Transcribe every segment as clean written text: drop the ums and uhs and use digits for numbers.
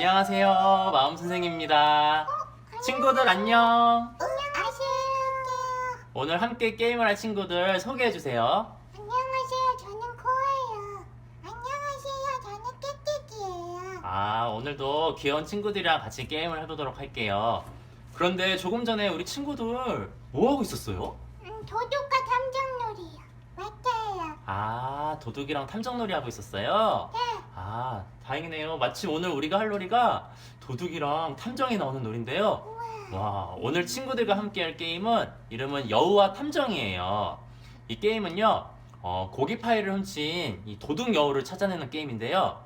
안녕하세요. 마음 선생님입니다. 친구들 안녕. 안녕하세요. 오늘 함께 게임을 할 친구들 소개해 주세요. 안녕하세요. 저는 코예요. 안녕하세요. 저는 깨깨기예요. 오늘도 귀여운 친구들이랑 같이 게임을 해보도록 할게요. 그런데 조금 전에 우리 친구들 뭐 하고 있었어요? 도둑과 탐정놀이요. 맞아요. 도둑이랑 탐정놀이 하고 있었어요? 네. 다행이네요. 마침 오늘 우리가 할 놀이가 도둑이랑 탐정이 나오는 놀인데요. 와, 오늘 친구들과 함께 할 게임은 이름은 여우와 탐정이에요. 이 게임은요, 고기 파이를 훔친 이 도둑 여우를 찾아내는 게임인데요.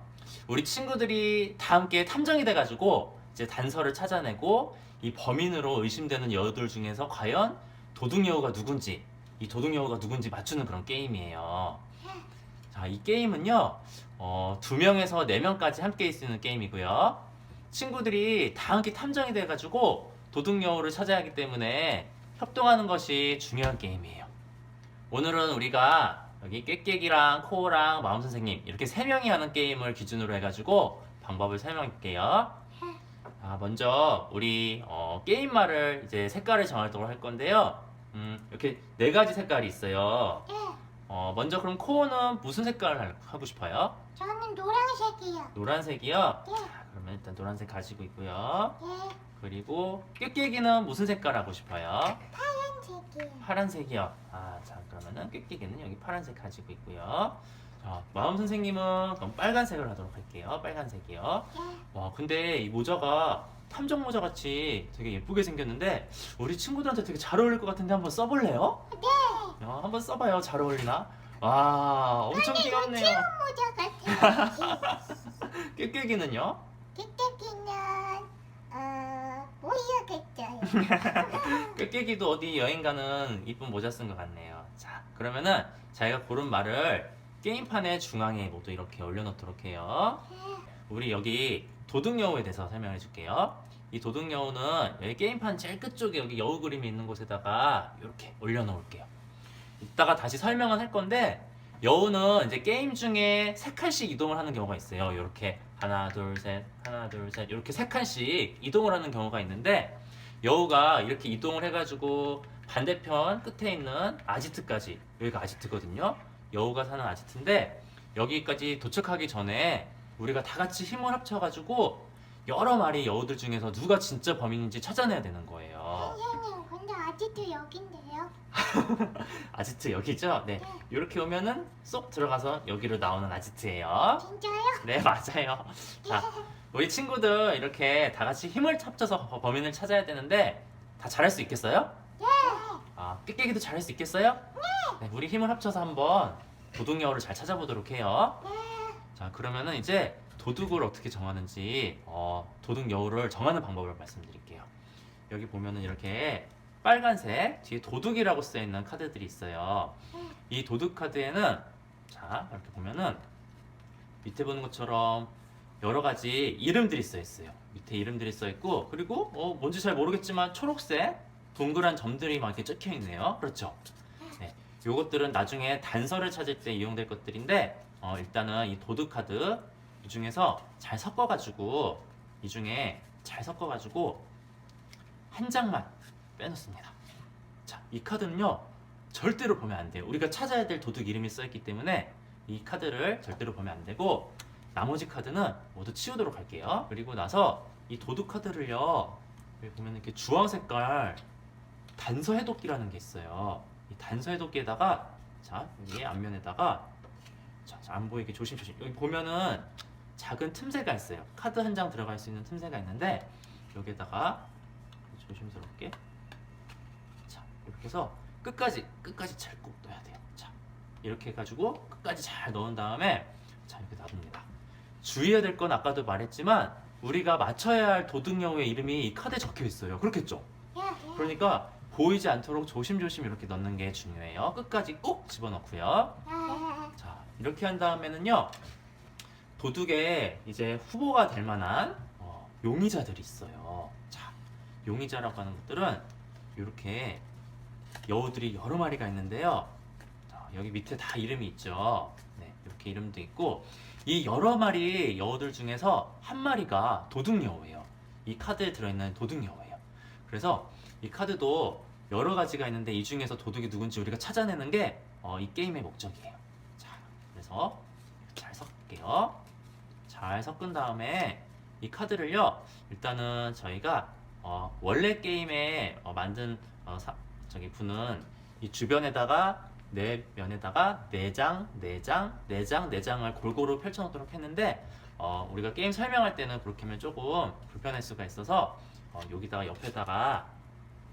우리 친구들이 다 함께 탐정이 돼가지고 이제 단서를 찾아내고 이 범인으로 의심되는 여우들 중에서 과연 도둑 여우가 누군지, 이 도둑 여우가 누군지 맞추는 그런 게임이에요. 자, 이 게임은요, 2명에서 4명까지 함께 있을 수 있는 게임이고요. 친구들이 다 함께 탐정이 돼가지고 도둑 여우를 찾아야 하기 때문에 협동하는 것이 중요한 게임이에요. 오늘은 우리가 여기 깨깨기랑 코우랑 마음 선생님 이렇게 3명이 하는 게임을 기준으로 해가지고 방법을 설명할게요. 먼저 우리 게임말을 이제 색깔을 정하도록 할 건데요. 이렇게 4가지 색깔이 있어요. 네. 먼저 그럼 코우는 무슨 색깔을 하고 싶어요? 저는 노란색이요. 노란색이요? 네. 그러면 일단 노란색 가지고 있고요. 네. 그리고 깨깨기는 무슨 색깔 하고 싶어요? 파란색이요. 파란색이요. 자, 그러면은 깨깨기는 여기 파란색 가지고 있고요. 자, 마음 선생님은 그럼 빨간색을 하도록 할게요. 빨간색이요. 네. 와, 근데 이 모자가 탐정 모자 같이 되게 예쁘게 생겼는데 우리 친구들한테 되게 잘 어울릴 것 같은데 한번 써볼래요? 네. 한번 써봐요. 잘 어울리나? 와, 엄청 귀엽네요. 모자 같아요. 깨깨기는요? 깨깨기는 모르겠어요. 깨깨기도 어디 여행 가는 이쁜 모자 쓴 것 같네요. 자, 그러면은 자기가 고른 말을 게임판의 중앙에 모두 이렇게 올려놓도록 해요. 우리 여기 도둑여우에 대해서 설명해 줄게요. 이 도둑여우는 여기 게임판 제일 끝쪽에 여기 여우 그림이 있는 곳에다가 이렇게 올려놓을게요. 이따가 다시 설명은 할 건데 여우는 이제 게임 중에 3칸씩 이동을 하는 경우가 있어요. 이렇게 하나 둘 셋 이렇게 3칸씩 이동을 하는 경우가 있는데 여우가 이렇게 이동을 해가지고 반대편 끝에 있는 아지트까지, 여기가 아지트거든요. 여우가 사는 아지트인데 여기까지 도착하기 전에 우리가 다 같이 힘을 합쳐가지고 여러 마리 여우들 중에서 누가 진짜 범인인지 찾아내야 되는 거예요. 선생님, 근데 아직도 여긴데요? 아지트 여기죠? 네. 이렇게 오면은 쏙 들어가서 여기로 나오는 아지트예요. 진짜요? 네, 맞아요. 자, 우리 친구들 이렇게 다 같이 힘을 합쳐서 범인을 찾아야 되는데 다 잘할 수 있겠어요? 네. 깨깨기도 잘할 수 있겠어요? 네. 우리 힘을 합쳐서 한번 도둑 여우를 잘 찾아보도록 해요. 네. 자, 그러면은 이제 도둑을 어떻게 정하는지 도둑 여우를 정하는 방법을 말씀드릴게요. 여기 보면은 이렇게 빨간색 뒤에 도둑이라고 쓰여 있는 카드들이 있어요. 이 도둑 카드에는 자, 이렇게 보면은 밑에 보는 것처럼 여러 가지 이름들이 써 있어요. 밑에 이름들이 써 있고 그리고 뭔지 잘 모르겠지만 초록색 동그란 점들이 막 이렇게 적혀 있네요. 그렇죠? 네, 요것들은 나중에 단서를 찾을 때 이용될 것들인데 일단은 이 도둑 카드 이 중에서 잘 섞어가지고 한 장만 빼놓습니다. 자, 이 카드는요 절대로 보면 안 돼요. 우리가 찾아야 될 도둑 이름이 써있기 때문에 이 카드를 절대로 보면 안 되고 나머지 카드는 모두 치우도록 할게요. 그리고 나서 이 도둑 카드를요 여기 보면 이렇게 주황 색깔 단서 해독기라는 게 있어요. 이 단서 해독기에다가 자, 여기 앞면에다가 자, 안 보이게 조심조심. 여기 보면은 작은 틈새가 있어요. 카드 한 장 들어갈 수 있는 틈새가 있는데 여기에다가 조심스럽게 자, 이렇게 해서 끝까지 잘 꼭 넣어야 돼요. 자, 이렇게 해가지고 끝까지 잘 넣은 다음에 자, 이렇게 놔둡니다. 주의해야 될 건 아까도 말했지만 우리가 맞춰야 할 도둑여우의 이름이 이 카드에 적혀 있어요. 그렇겠죠? 그러니까 보이지 않도록 조심조심 이렇게 넣는 게 중요해요. 끝까지 꼭 집어넣고요. 자, 이렇게 한 다음에는요 도둑에 이제 후보가 될 만한 용의자들이 있어요. 자, 용의자라고 하는 것들은 이렇게 여우들이 여러 마리가 있는데요. 자, 여기 밑에 다 이름이 있죠. 네, 이렇게 이름도 있고 이 여러 마리 여우들 중에서 한 마리가 도둑 여우예요. 이 카드에 들어있는 도둑 여우예요. 그래서 이 카드도 여러 가지가 있는데 이 중에서 도둑이 누군지 우리가 찾아내는 게 이 게임의 목적이에요. 자, 그래서 잘 섞을게요. 잘 섞은 다음에 이 카드를요, 일단은 저희가 원래 게임에 만든 저기 분은 이 주변에다가 네 면에다가 4장, 4장, 4장, 4장을 골고루 펼쳐놓도록 했는데 우리가 게임 설명할 때는 그렇게 하면 조금 불편할 수가 있어서 여기다가 옆에다가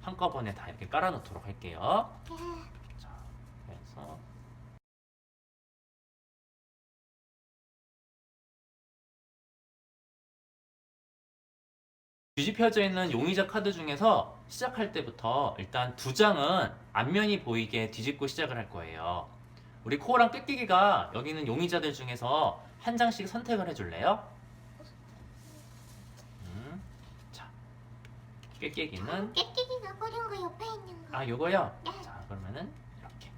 한꺼번에 다 이렇게 깔아놓도록 할게요. 네. 자, 그래서 뒤집혀져 있는 용의자 카드 중에서 시작할 때부터 일단 2장은 앞면이 보이게 뒤집고 시작을 할 거예요. 우리 코어랑 꾀끼기가 여기 있는 용의자들 중에서 한 장씩 선택을 해줄래요? 자, 꾀끼기는 깨끼기가 고른 거 옆에 있는 거. 요거요? 네. 자, 그러면은 이렇게.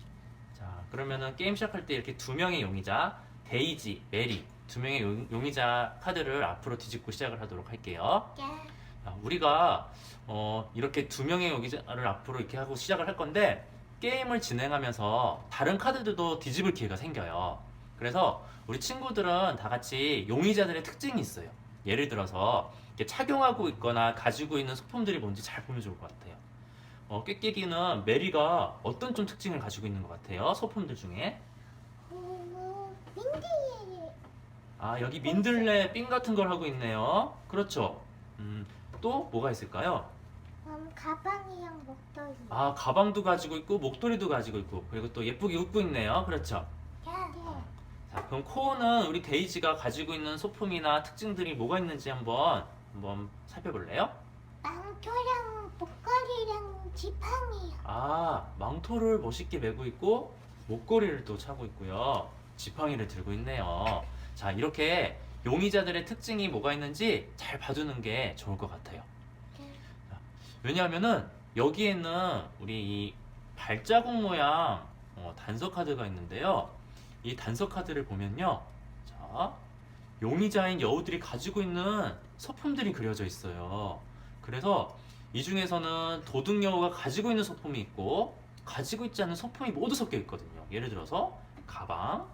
자, 그러면은 게임 시작할 때 이렇게 2명의 용의자, 데이지, 메리 2명의 용의자 카드를 앞으로 뒤집고 시작을 하도록 할게요. 네. 우리가 이렇게 2명의 용의자를 앞으로 이렇게 하고 시작을 할 건데 게임을 진행하면서 다른 카드들도 뒤집을 기회가 생겨요. 그래서 우리 친구들은 다 같이 용의자들의 특징이 있어요. 예를 들어서 이렇게 착용하고 있거나 가지고 있는 소품들이 뭔지 잘 보면 좋을 것 같아요. 꾀끼기는 메리가 어떤 좀 특징을 가지고 있는 것 같아요? 소품들 중에. 민디. 여기 민들레 핀 같은 걸 하고 있네요. 그렇죠. 또 뭐가 있을까요? 가방이랑 목도리. 가방도 가지고 있고 목도리도 가지고 있고 그리고 또 예쁘게 웃고 있네요. 그렇죠. 네. 자, 그럼 코어는 우리 데이지가 가지고 있는 소품이나 특징들이 뭐가 있는지 한번 살펴볼래요? 망토랑 목걸이랑 지팡이요. 망토를 멋있게 메고 있고 목걸이를 또 차고 있고요. 지팡이를 들고 있네요. 자, 이렇게 용의자들의 특징이 뭐가 있는지 잘 봐두는 게 좋을 것 같아요. 왜냐하면은 여기에는 우리 이 발자국 모양 단서 카드가 있는데요. 이 단서 카드를 보면요. 자, 용의자인 여우들이 가지고 있는 소품들이 그려져 있어요. 그래서 이 중에서는 도둑 여우가 가지고 있는 소품이 있고 가지고 있지 않은 소품이 모두 섞여 있거든요. 예를 들어서 가방,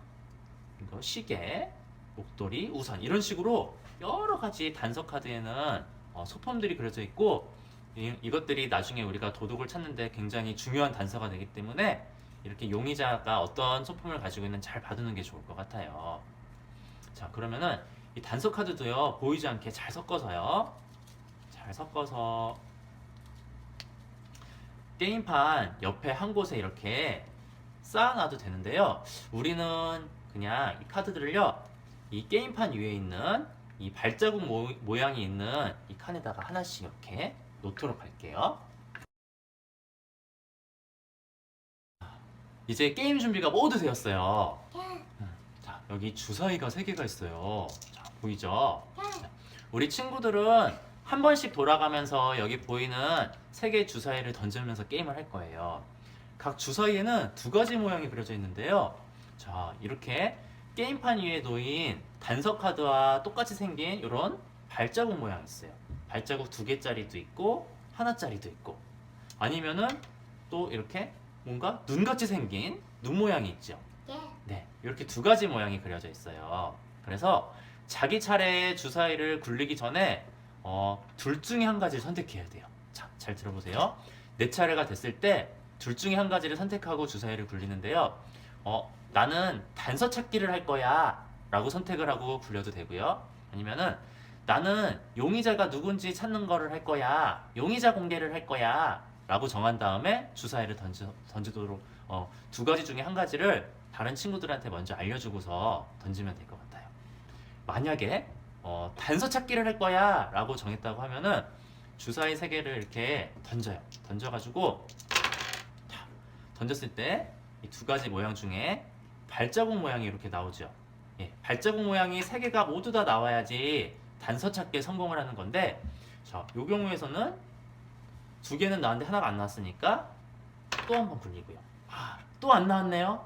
이거 시계, 목도리, 우산 이런 식으로 여러 가지 단서 카드에는 소품들이 그려져 있고 이것들이 나중에 우리가 도둑을 찾는데 굉장히 중요한 단서가 되기 때문에 이렇게 용의자가 어떤 소품을 가지고 있는지 잘 봐두는 게 좋을 것 같아요. 자, 그러면은 이 단서 카드도요, 보이지 않게 잘 섞어서요. 잘 섞어서 게임판 옆에 한 곳에 이렇게 쌓아놔도 되는데요. 우리는 그냥 이 카드들을요, 이 게임판 위에 있는 이 발자국 모양이 있는 이 칸에다가 하나씩 이렇게 놓도록 할게요. 이제 게임 준비가 모두 되었어요. 네. 자, 여기 주사위가 3개가 있어요. 자, 보이죠? 네. 우리 친구들은 한 번씩 돌아가면서 여기 보이는 3개의 주사위를 던지면서 게임을 할 거예요. 각 주사위에는 2가지 모양이 그려져 있는데요. 자, 이렇게 게임판 위에 놓인 단서 카드와 똑같이 생긴 이런 발자국 모양이 있어요. 발자국 2개짜리도 있고 하나짜리도 있고 아니면은 또 이렇게 뭔가 눈같이 생긴 눈 모양이 있죠. 네. 네, 이렇게 2가지 모양이 그려져 있어요. 그래서 자기 차례에 주사위를 굴리기 전에 둘 중에 한 가지를 선택해야 돼요. 자, 잘 들어보세요. 내 차례가 됐을 때 둘 중에 한 가지를 선택하고 주사위를 굴리는데요. 나는 단서 찾기를 할 거야 라고 선택을 하고 굴려도 되고요. 아니면은 나는 용의자가 누군지 찾는 거를 할 거야, 용의자 공개를 할 거야 라고 정한 다음에 주사위를 던지도록 2가지 중에 한 가지를 다른 친구들한테 먼저 알려주고서 던지면 될 것 같아요. 만약에 단서 찾기를 할 거야 라고 정했다고 하면은 주사위 3개를 이렇게 던져요. 던져가지고 던졌을 때 이 2가지 모양 중에 발자국 모양이 이렇게 나오죠. 예, 발자국 모양이 3개가 모두 다 나와야지 단서 찾기에 성공을 하는 건데, 자, 이 경우에서는 2개는 나왔는데 하나가 안 나왔으니까 또 한 번 굴리고요. 또 안 나왔네요.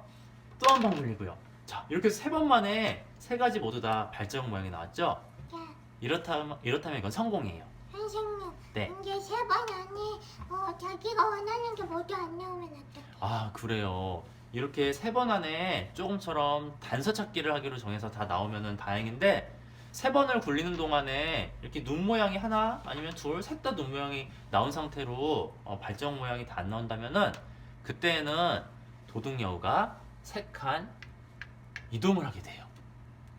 또 한 번 굴리고요. 자, 이렇게 3번 만에 세 가지 모두 다 발자국 모양이 나왔죠? 네. 이렇다면 이건 성공이에요. 선생님, 네. 근데 세 번 안에 자기가 원하는 게 모두 안 나오면 어떡해? 아, 그래요. 이렇게 세 번 안에 조금처럼 단서 찾기를 하기로 정해서 다 나오면은 다행인데, 세 번을 굴리는 동안에 이렇게 눈 모양이 하나 아니면 둘, 셋 다 눈 모양이 나온 상태로 발자국 모양이 다 안 나온다면은 그때는 도둑 여우가 세 칸 이동을 하게 돼요.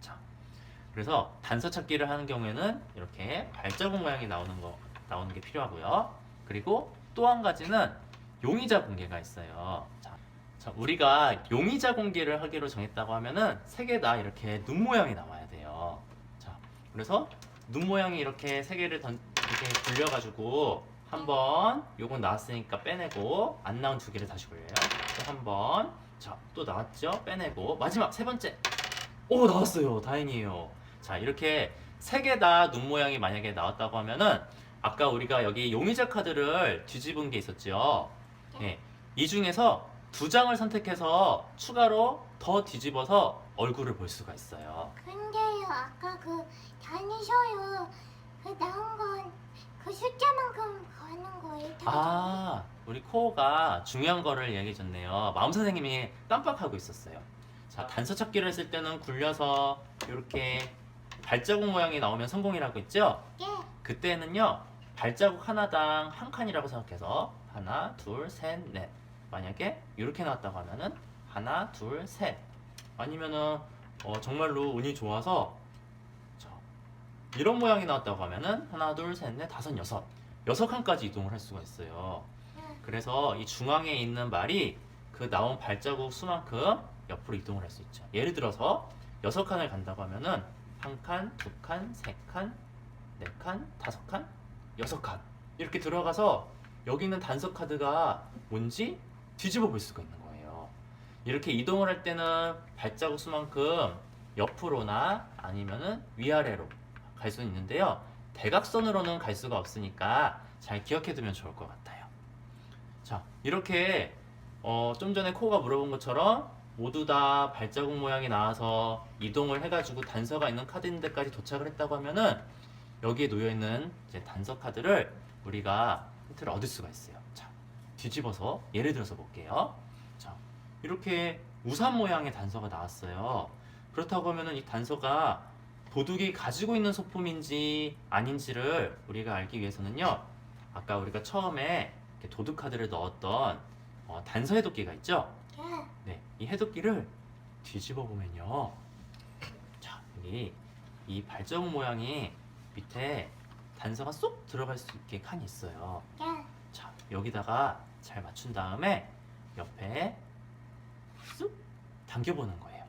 자, 그래서 단서 찾기를 하는 경우에는 이렇게 발자국 모양이 나오는 게 필요하고요. 그리고 또 한 가지는 용의자 공개가 있어요. 자, 우리가 용의자 공개를 하기로 정했다고 하면은 세 개 다 이렇게 눈 모양이 나와야 돼요. 자, 그래서 눈 모양이 이렇게 세 개를 이렇게 굴려가지고 한번 요건 나왔으니까 빼내고 안 나온 두 개를 다시 굴려요. 또 한 번. 자, 또 나왔죠? 빼내고 마지막 세 번째. 오, 나왔어요. 다행이에요. 자, 이렇게 세 개 다 눈 모양이 만약에 나왔다고 하면은 아까 우리가 여기 용의자 카드를 뒤집은 게 있었죠. 예, 이 중에서 두 장을 선택해서 추가로 더 뒤집어서 얼굴을 볼 수가 있어요. 근데요, 아까 그 다니셔요. 그 나온 건 그 숫자만큼 가는 거예요. 아, 우리 코어가 중요한 거를 얘기해줬네요. 마음 선생님이 깜빡하고 있었어요. 자, 단서 찾기를 했을 때는 굴려서 이렇게 발자국 모양이 나오면 성공이라고 했죠? 예. 그때는요, 발자국 하나당 한 칸이라고 생각해서 하나, 둘, 셋, 넷. 만약에 이렇게 나왔다고 하면은 하나, 둘, 셋. 아니면은 정말로 운이 좋아서 이런 모양이 나왔다고 하면은 하나, 둘, 셋, 넷, 다섯, 여섯. 6칸까지 이동을 할 수가 있어요. 그래서 이 중앙에 있는 말이 그 나온 발자국 수만큼 옆으로 이동을 할 수 있죠. 예를 들어서 6칸을 간다고 하면은 한 칸, 두 칸, 세 칸, 네 칸, 다섯 칸, 6칸 이렇게 들어가서 여기 있는 단서 카드가 뭔지 뒤집어 볼 수가 있는 거예요. 이렇게 이동을 할 때는 발자국 수만큼 옆으로나 아니면은 위아래로 갈 수 있는데요. 대각선으로는 갈 수가 없으니까 잘 기억해 두면 좋을 것 같아요. 자, 이렇게 좀 전에 코가 물어본 것처럼 모두 다 발자국 모양이 나와서 이동을 해가지고 단서가 있는 카드인 데까지 도착을 했다고 하면은 여기에 놓여있는 이제 단서 카드를 우리가 힌트를 얻을 수가 있어요. 자, 뒤집어서 예를 들어서 볼게요. 자, 이렇게 우산 모양의 단서가 나왔어요. 그렇다고 하면은 이 단서가 도둑이 가지고 있는 소품인지 아닌지를 우리가 알기 위해서는요, 아까 우리가 처음에 이렇게 도둑 카드를 넣었던 단서 해독기가 있죠? 예. 네, 이 해독기를 뒤집어 보면요, 자, 여기 이 발자국 모양이 밑에 단서가 쏙 들어갈 수 있게 칸이 있어요. 예. 자, 여기다가 잘 맞춘 다음에 옆에 쑥 당겨보는 거예요.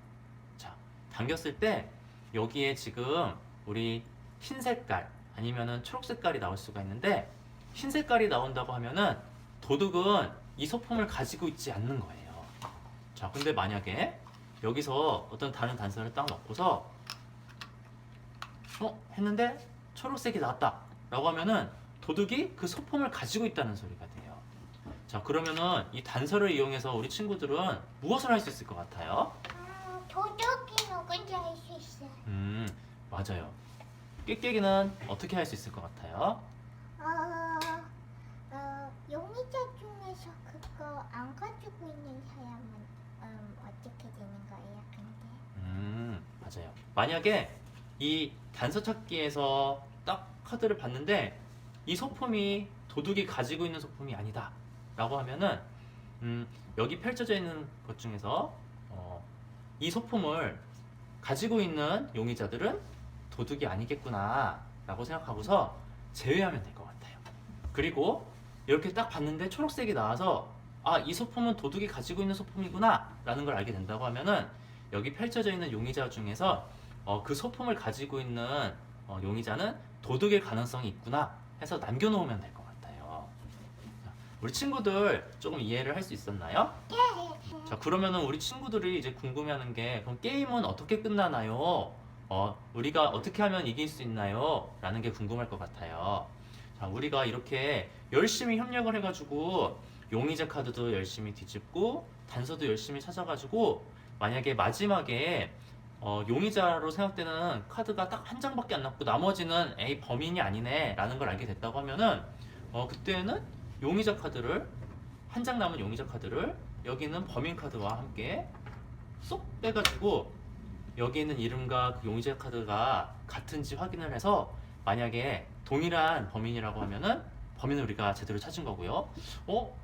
자, 당겼을 때 여기에 지금 우리 흰 색깔 아니면은 초록 색깔이 나올 수가 있는데, 흰 색깔이 나온다고 하면은 도둑은 이 소품을 가지고 있지 않는 거예요. 자, 근데 만약에 여기서 어떤 다른 단서를 딱 넣고서 했는데 초록색이 나왔다 라고 하면은 도둑이 그 소품을 가지고 있다는 소리가 돼요. 자, 그러면은 이 단서를 이용해서 우리 친구들은 무엇을 할 수 있을 것 같아요? 도둑이 누군지 알 수 있어요. 맞아요. 꾀깨기는 어떻게 할 수 있을 것 같아요? 용의자 중에서 그거 안 가지고 있는 사람은 어떻게 되는 거예요, 근데? 맞아요. 만약에 이 단서 찾기에서 딱 카드를 봤는데 이 소품이 도둑이 가지고 있는 소품이 아니다 라고 하면은 여기 펼쳐져 있는 것 중에서 이 소품을 가지고 있는 용의자들은 도둑이 아니겠구나 라고 생각하고서 제외하면 될 것 같아요. 그리고 이렇게 딱 봤는데 초록색이 나와서 아, 이 소품은 도둑이 가지고 있는 소품이구나 라는 걸 알게 된다고 하면은 여기 펼쳐져 있는 용의자 중에서 그 소품을 가지고 있는 용의자는 도둑일 가능성이 있구나 해서 남겨놓으면 될 것 같아요. 자, 우리 친구들 조금 이해를 할 수 있었나요? 예. 자, 그러면은 우리 친구들이 이제 궁금해하는 게, 그럼 게임은 어떻게 끝나나요? 우리가 어떻게 하면 이길 수 있나요? 라는 게 궁금할 것 같아요. 자, 우리가 이렇게 열심히 협력을 해가지고 용의자 카드도 열심히 뒤집고 단서도 열심히 찾아가지고 만약에 마지막에 용의자로 생각되는 카드가 딱 한 장밖에 안 남고 나머지는 에이 범인이 아니네 라는 걸 알게 됐다고 하면은 그때는 용의자 카드를 한 장 남은 용의자 카드를 여기 있는 범인 카드와 함께 쏙 빼가지고 여기 있는 이름과 그 용의자 카드가 같은지 확인을 해서 만약에 동일한 범인이라고 하면은 범인을 우리가 제대로 찾은 거고요.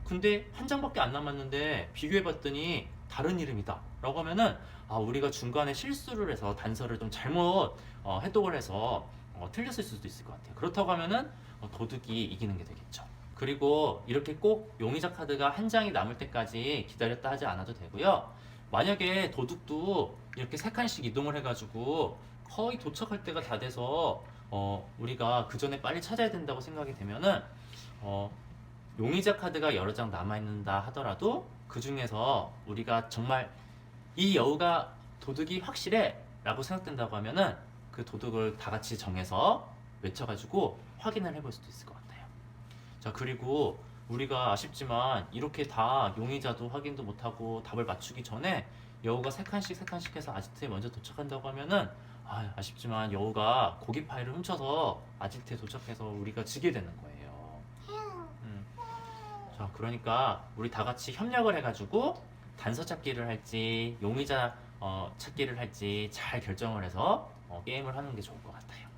근데 한 장밖에 안 남았는데 비교해봤더니 다른 이름이다 라고 하면은 우리가 중간에 실수를 해서 단서를 좀 잘못 해독을 해서 틀렸을 수도 있을 것 같아요. 그렇다고 하면은 도둑이 이기는 게 되겠죠. 그리고 이렇게 꼭 용의자 카드가 한 장이 남을 때까지 기다렸다 하지 않아도 되고요. 만약에 도둑도 이렇게 세 칸씩 이동을 해가지고 거의 도착할 때가 다 돼서 우리가 그 전에 빨리 찾아야 된다고 생각이 되면은 용의자 카드가 여러 장 남아있는다 하더라도 그 중에서 우리가 정말 이 여우가 도둑이 확실해 라고 생각된다고 하면은 그 도둑을 다 같이 정해서 외쳐가지고 확인을 해볼 수도 있을 것 같아요. 자, 그리고 우리가 아쉽지만 이렇게 다 용의자도 확인도 못하고 답을 맞추기 전에 여우가 세 칸씩 해서 아지트에 먼저 도착한다고 하면은 아쉽지만 여우가 고기 파이를 훔쳐서 아지트에 도착해서 우리가 지게 되는 거예요. 자, 그러니까 우리 다 같이 협력을 해가지고 단서 찾기를 할지 용의자 찾기를 할지 잘 결정을 해서 게임을 하는 게 좋을 것 같아요.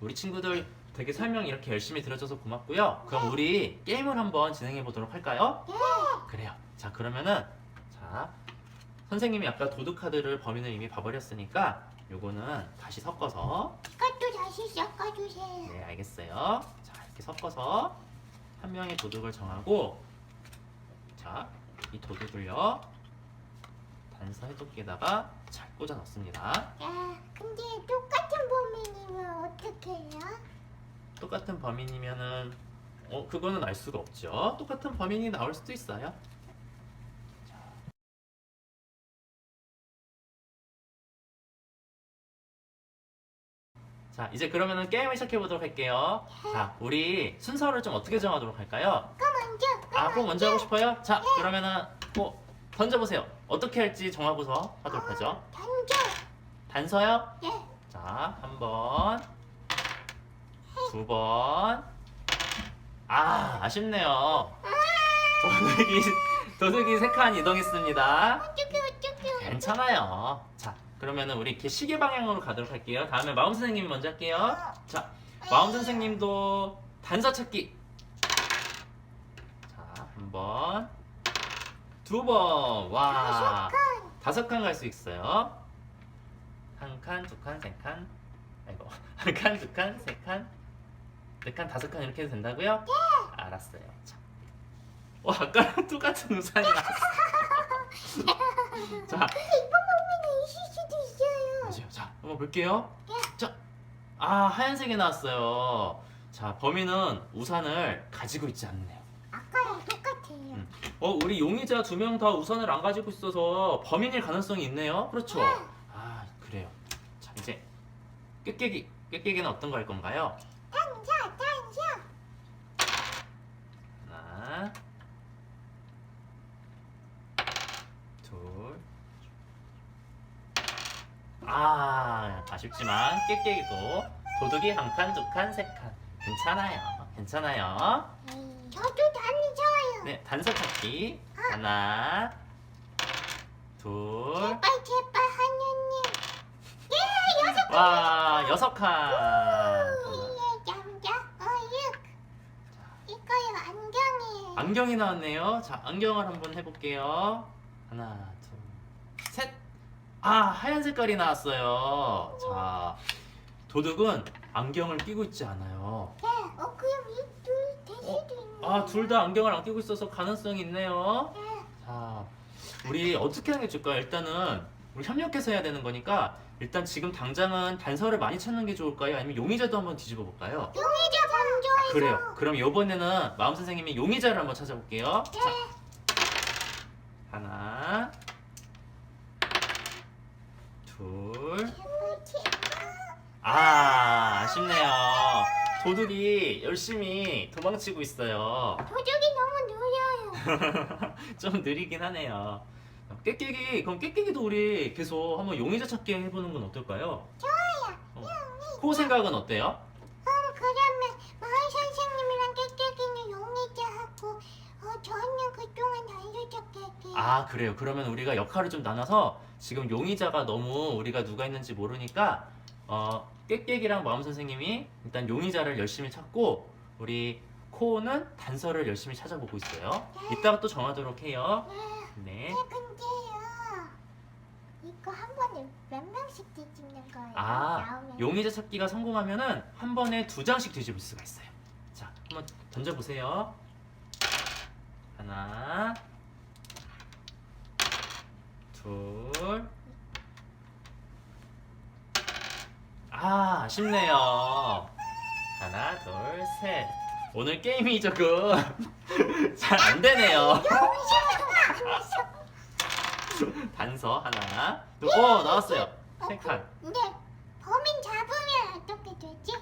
우리 친구들 되게 설명 이렇게 열심히 들어줘서 고맙고요. 그럼 우리 게임을 한번 진행해 보도록 할까요? 그래요. 자, 그러면은 선생님이 아까 도둑 카드를 범인을 이미 봐버렸으니까 요거는 다시 섞어서 이것도 다시 섞어주세요. 네, 알겠어요. 자, 이렇게 섞어서 한 명의 도둑을 정하고 자, 이 도둑을요 단서 해독기에다가 잘 꽂아 넣습니다. 야, 근데 똑같은 범인이면 어떻게 해요? 똑같은 범인이면은 그거는 알 수가 없죠. 똑같은 범인이 나올 수도 있어요. 자, 이제 그러면은 게임을 시작해 보도록 할게요. 자, 우리 순서를 좀 어떻게 정하도록 할까요? 꼭 먼저 하고 싶어요? 자, 그러면은 던져보세요. 어떻게 할지 정하고서 하도록 하죠. 던져. 단서요? 예. 자, 한 번, 두 번. 아쉽네요. 도둑이 세 칸 이동했습니다. 어떡해. 괜찮아요. 자, 그러면은 우리 이렇게 시계 방향으로 가도록 할게요. 다음에 마음 선생님이 먼저 할게요. 자, 마음 선생님도 단서 찾기. 자, 한 번, 두 번. 와, 다섯 칸 갈 수 있어요. 한 칸, 두 칸, 세 칸. 아이고, 한 칸, 두 칸, 세 칸, 네 칸, 다섯 칸 이렇게 해도 된다고요? 알았어요. 자, 아까랑 똑같은 우산이 나왔어. 자, 있을 수도 있어요. 맞아요. 자, 한번 볼게요. 자, 하얀색이 나왔어요. 자, 범인은 우산을 가지고 있지 않네요. 아까랑 똑같아요. 우리 용의자 두 명 다 우산을 안 가지고 있어서 범인일 가능성이 있네요. 그렇죠? 그래요. 자, 이제 꾀깨기는 어떤 거 할 건가요? 단서. 하나, 둘. 아쉽지만 꾀깨기도 도둑이 한 칸, 두 칸, 세 칸. 괜찮아요. 저도 단서요. 네, 단서 찾기. 하나, 둘. 제발 하느님. 여섯 칸. 남자 어육. 이거요 안경이에요. 안경이 나왔네요. 자, 안경을 한번 해볼게요. 하나, 둘, 셋. 하얀 색깔이 나왔어요. 자, 도둑은 안경을 끼고 있지 않아요. 그럼 이둘 될 수도 있네. 둘 다 안경을 안 끼고 있어서 가능성이 있네요. 자, 우리 어떻게 하는 게 좋을까요? 일단은 우리 협력해서 해야 되는 거니까 일단 지금 당장은 단서를 많이 찾는 게 좋을까요? 아니면 용의자도 한번 뒤집어 볼까요? 용의자 먼저. 그래요. 그럼 이번에는 마음 선생님이 용의자를 한번 찾아볼게요. 자, 하나, 둘. 아쉽네요. 도둑이 열심히 도망치고 있어요. 도둑이 너무 느려요. 좀 느리긴 하네요. 깨깨기, 그럼 깨깨기도 우리 계속 한번 용의자 찾기 해보는 건 어떨까요? 좋아요. 코 생각은 어때요? 그러면 마을 선생님이랑 깨깨기는 용의자하고 저는 그동안 단수잡기 할게요. 아, 그래요. 그러면 우리가 역할을 좀 나눠서 지금 용의자가 너무 우리가 누가 있는지 모르니까 깨깨기랑 마음 선생님이 일단 용의자를 열심히 찾고 우리 코는 단서를 열심히 찾아보고 있어요. 이따가 또 정하도록 해요. 네. 근데요, 이거 한 번에 몇 명씩 뒤집는 거예요? 아, 나오면. 용의자 찾기가 성공하면은 한 번에 2장씩 뒤집을 수가 있어요. 자, 한번 던져보세요. 하나, 둘. 아, 아쉽네요. 하나, 둘, 셋. 오늘 게임이 조금 잘 안 되네요. 단서 하나. 나왔어요. 세 칸. 근데 범인 잡으면 어떻게 되지?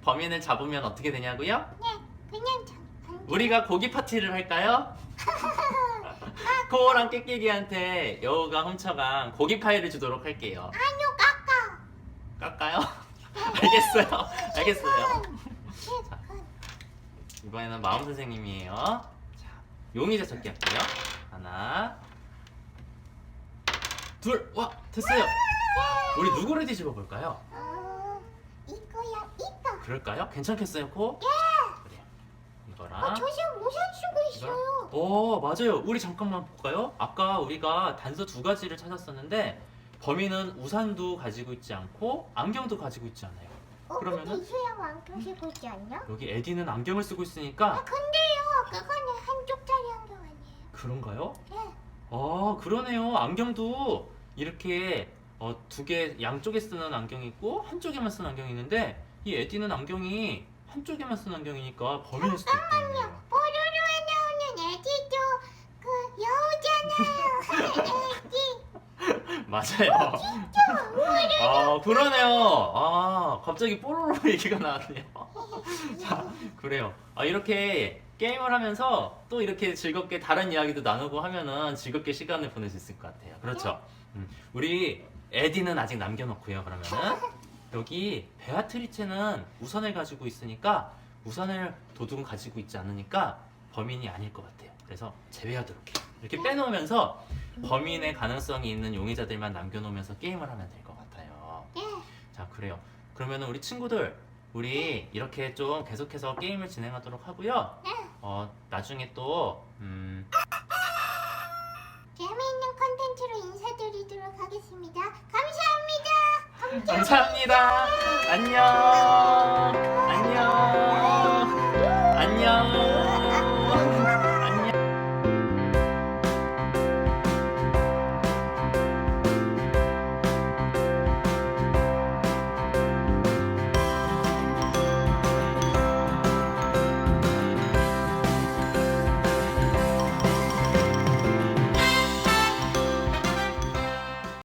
범인을 잡으면 어떻게 되냐고요? 네, 그냥 잡. 우리가 고기 파티를 할까요? 코어랑 깨깨기한테 여우가 훔쳐간 고기 파이를 주도록 할게요. 아니요, 깎아. 깎아요? 알겠어요. 알겠어요. 자. 이번에는 마음 선생님이에요. 자, 용의자 찾기 할게요. 하나, 둘, 와, 됐어요. 우리 누구를 뒤집어 볼까요? 이거야, 이거. 그럴까요? 괜찮겠어요, 코? 그래요. 이거랑. 저 지금 모자 쓰고 있어요. 맞아요. 우리 잠깐만 볼까요? 아까 우리가 단서 2가지를 찾았었는데 범인은 우산도 가지고 있지 않고 안경도 가지고 있지 않아요. 그러면은? 근데 이수영 안경 쓰고 있지 않냐? 여기 에디는 안경을 쓰고 있으니까 근데요, 그거는 한쪽짜리 안경 아니에요? 그런가요? 네. 그러네요. 안경도 이렇게 2개 양쪽에 쓰는 안경이 있고 한쪽에만 쓰는 안경이 있는데 이 에디는 안경이 한쪽에만 쓰는 안경이니까 범인일 수도 있겠네요. 뽀로로에 나오는 애기도 그 여우잖아요. 애기. 맞아요. 그러네요. 갑자기 뽀로로 얘기가 나왔네요. 자, 그래요. 이렇게 게임을 하면서 또 이렇게 즐겁게 다른 이야기도 나누고 하면은 즐겁게 시간을 보낼 수 있을 것 같아요. 그렇죠? 우리 에디는 아직 남겨놓고요. 그러면은 여기 베아트리체는 우산을 가지고 있으니까 우산을 도둑은 가지고 있지 않으니까 범인이 아닐 것 같아요. 그래서 제외하도록 해요. 이렇게 빼놓으면서 범인의 가능성이 있는 용의자들만 남겨놓으면서 게임을 하면 될 것 같아요. 자, 그래요. 그러면은 우리 친구들, 우리 이렇게 좀 계속해서 게임을 진행하도록 하고요. 나중에 또 재미있는 컨텐츠로 인사드리도록 하겠습니다. 감사합니다. 감사합니다. 안녕. 안녕.